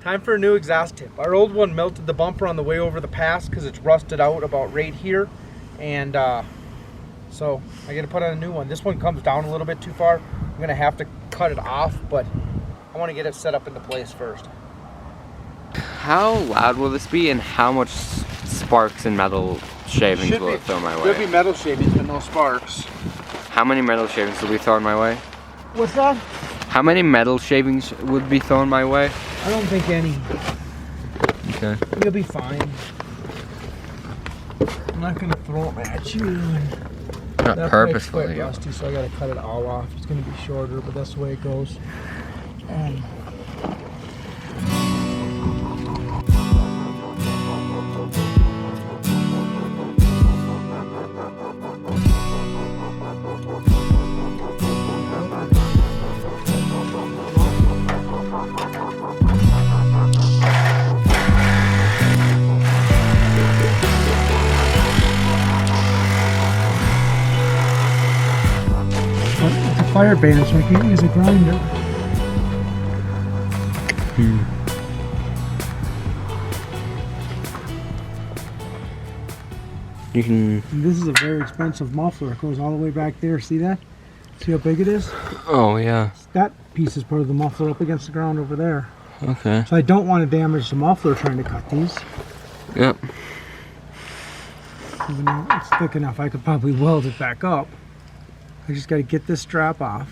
Time for a new exhaust tip. Our old one melted the bumper on the way over the pass because it's rusted out about right here. And so I gotta put on a new one. This one comes down a little bit too far. I'm gonna have to cut it off, but I wanna get it set up into place first. How loud will this be, and how much sparks and metal shavings will it throw my way? Should be metal shavings, but no sparks. How many metal shavings will be thrown my way? What's that? How many metal shavings would be thrown my way? I don't think any. Okay. You'll be fine. I'm not gonna throw them at you. Not purposefully. Quite rusty, so I gotta cut it all off. It's gonna be shorter, but that's the way it goes. Fire band, so I can't use a grinder. You can. This is a very expensive muffler. It goes all the way back there. See that? See how big it is? Oh yeah. That piece is part of the muffler up against the ground over there. Okay. So I don't want to damage the muffler trying to cut these. Yep. Even though it's thick enough, I could probably weld it back up. I just got to get this strap off.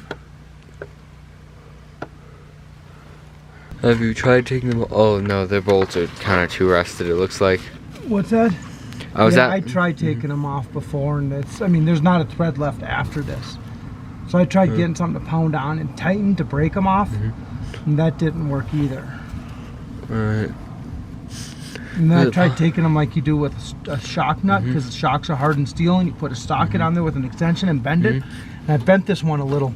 Have you tried taking them? Oh no, their bolts are kind of too rusted. It looks like. What's that? I tried taking them off before, and it's. I mean, there's not a thread left after this. So I tried getting something to pound on and tighten to break them off, and that didn't work either. Alright. And then I tried taking them like you do with a shock nut, because the shocks are hardened steel, and you put a socket on there with an extension and bend it. And I bent this one a little,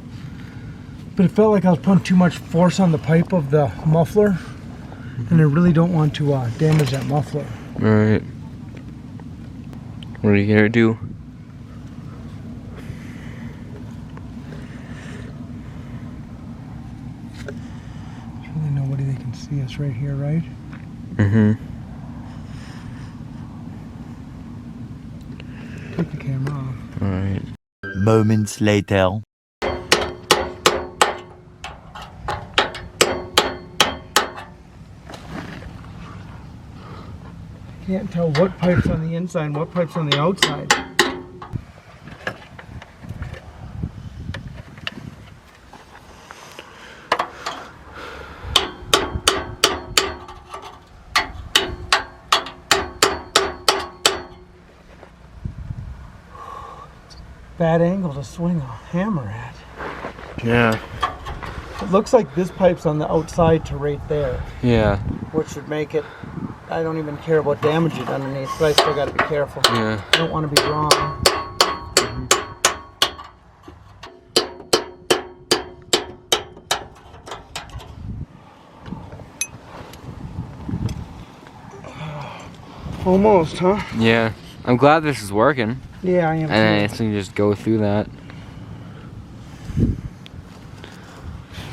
but it felt like I was putting too much force on the pipe of the muffler, and I really don't want to damage that muffler. Alright. What are you gonna do? There's really nobody that can see us right here, right? Take the camera off. Alright. Moments later. Can't tell what pipe's on the inside and what pipe's on the outside. Bad angle to swing a hammer at. Yeah. It looks like this pipe's on the outside to right there. Yeah. Which would make it, I don't even care about damaging underneath, but I still gotta be careful. Yeah. I don't want to be wrong. Almost, huh? Yeah. I'm glad this is working. Yeah, I am. And I think just go through that.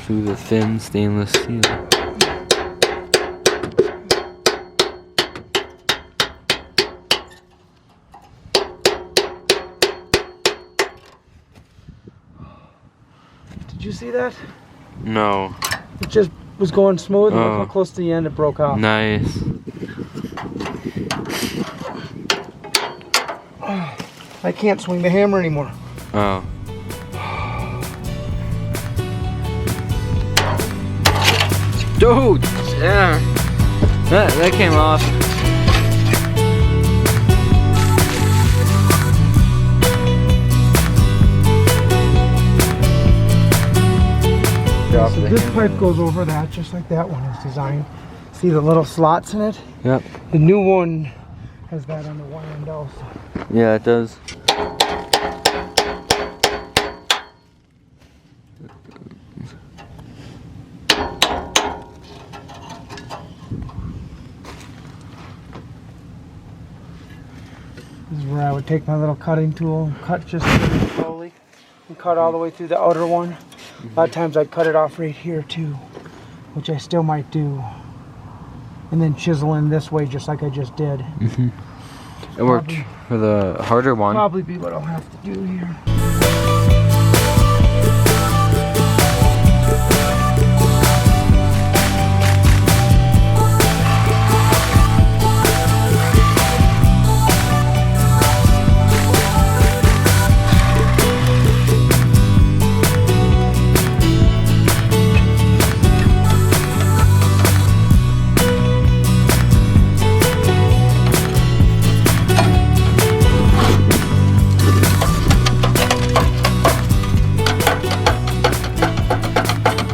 Through the thin stainless steel. Did you see that? No. It just was going smooth, and Oh. look how close to the end it broke off. Nice. I can't swing the hammer anymore. Oh. Dude! Yeah. That came off. So this pipe goes over that, just like that one is designed. See the little slots in it? Yep. The new one has that on the one end also. Yeah, it does. This is where I would take my little cutting tool, cut just really slowly, and cut all the way through the outer one. A lot of times I'd cut it off right here too, which I still might do. and then chisel in this way just like I just did. It worked for the harder one. Probably be what I'll have to do here.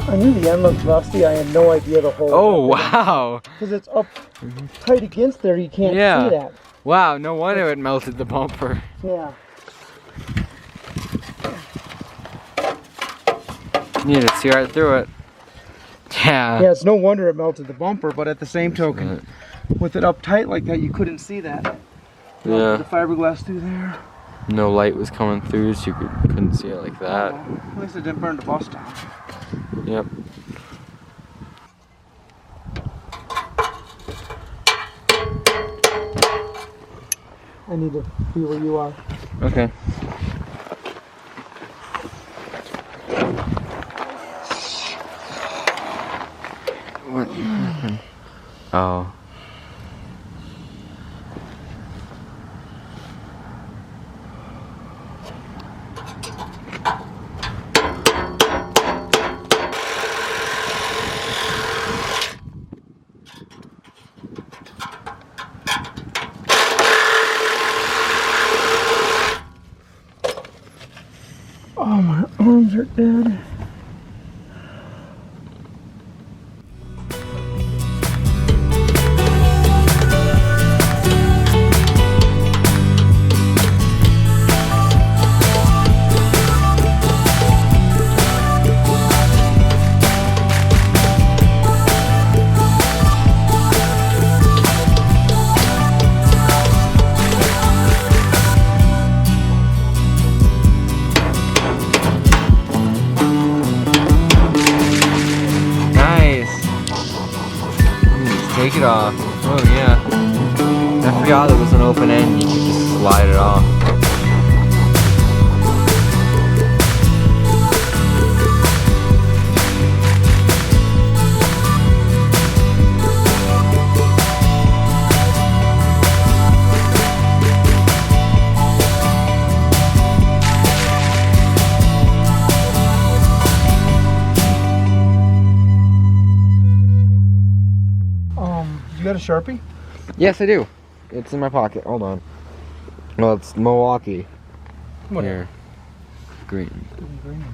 I knew the end looked rusty. I had no idea the whole. Oh, wow. Because it's up tight against there, you can't see that. Wow, no wonder it melted the bumper. Yeah. You just see right through it. Yeah. Yeah, it's no wonder it melted the bumper, but at the same token, with it up tight like that, you couldn't see that. Yeah. The fiberglass through there. No light was coming through, so you couldn't see it like that. At least it didn't burn the bus down. Yep. I need to be where you are. Okay. What happened? Oh. Oh, my arms are dead. Take it off. Oh yeah. I forgot it was an open end. You could just slide it off. You got a Sharpie? Yes, I do. It's in my pocket. Hold on. Well, it's Milwaukee. What? Here. Green. Green.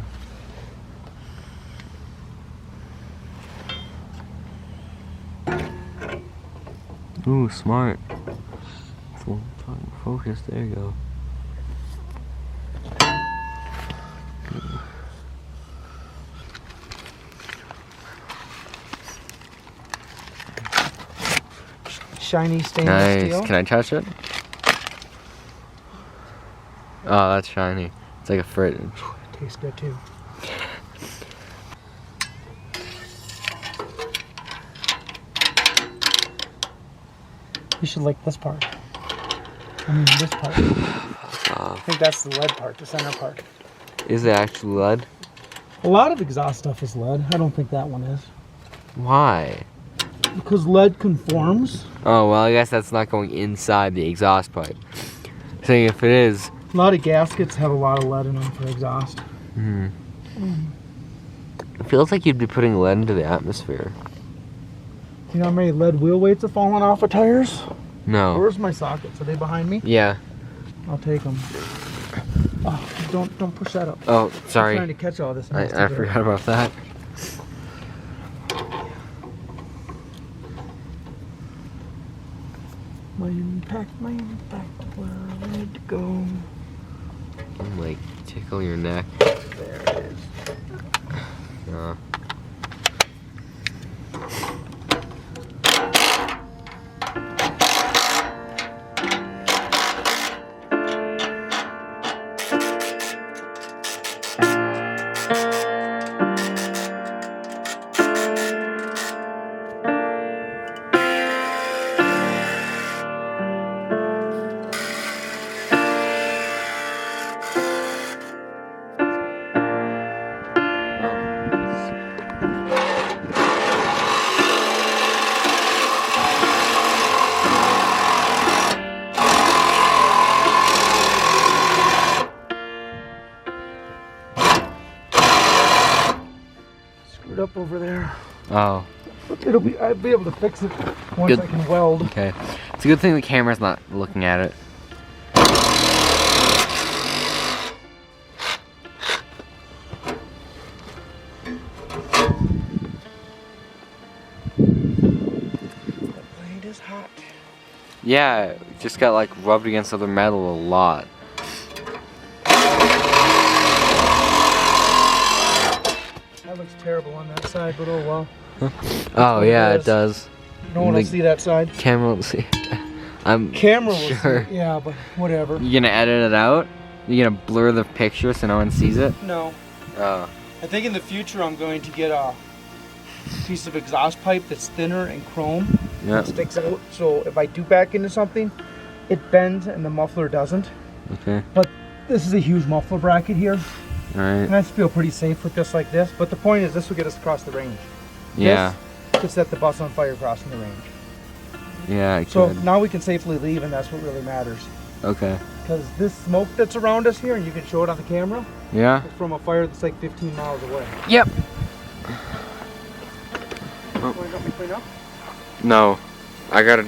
Ooh, smart. Full time focus. There you go. Shiny stainless steel. Nice. Can I touch it? Oh, that's shiny. It's like a fridge. Tastes good too. You should like this part. I mean, this part. I think that's the lead part, the center part. Is it actually lead? A lot of exhaust stuff is lead. I don't think that one is. Why? Because lead conforms. Oh, well, I guess that's not going inside the exhaust pipe. So if it is... A lot of gaskets have a lot of lead in them for exhaust. It feels like you'd be putting lead into the atmosphere. You know how many lead wheel weights have fallen off of tires? No. Where's my sockets? Are they behind me? Yeah. I'll take them. Oh, don't push that up. Oh, sorry. I'm trying to catch all this. I forgot about that. My impact, where I need to go. I'm like, tickle your neck. There it is. up over there. Oh. I'll be able to fix it once Good. I can weld. Okay. It's a good thing the camera's not looking at it. The blade is hot. Yeah, it just got like rubbed against other metal a lot. That looks terrible on that side, but oh well. Oh what yeah, it it is. does. No one will The see that side. Camera won't see. I'm Camera will sure. see it, yeah, but whatever. You gonna edit it out? You gonna blur the picture so no one sees it? No. Oh. I think in the future I'm going to get a piece of exhaust pipe that's thinner and chrome. Yeah. That sticks out, so if I do back into something, it bends and the muffler doesn't. Okay. But this is a huge muffler bracket here, Alright. and I feel pretty safe with this like this. But the point is, this will get us across the range. Yeah. This could set the bus on fire crossing the range. Yeah, I So could. now we can safely leave, and that's what really matters. Okay. Because this smoke that's around us here, and you can show it on the camera, Yeah? is from a fire that's like 15 miles away. Yep. Want to help me clean up? No. I gotta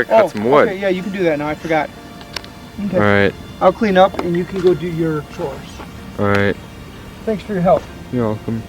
cut some wood. Okay, yeah, you can do that now. I forgot. Okay. Alright. I'll clean up, and you can go do your chores. Alright. Thanks for your help. You're welcome.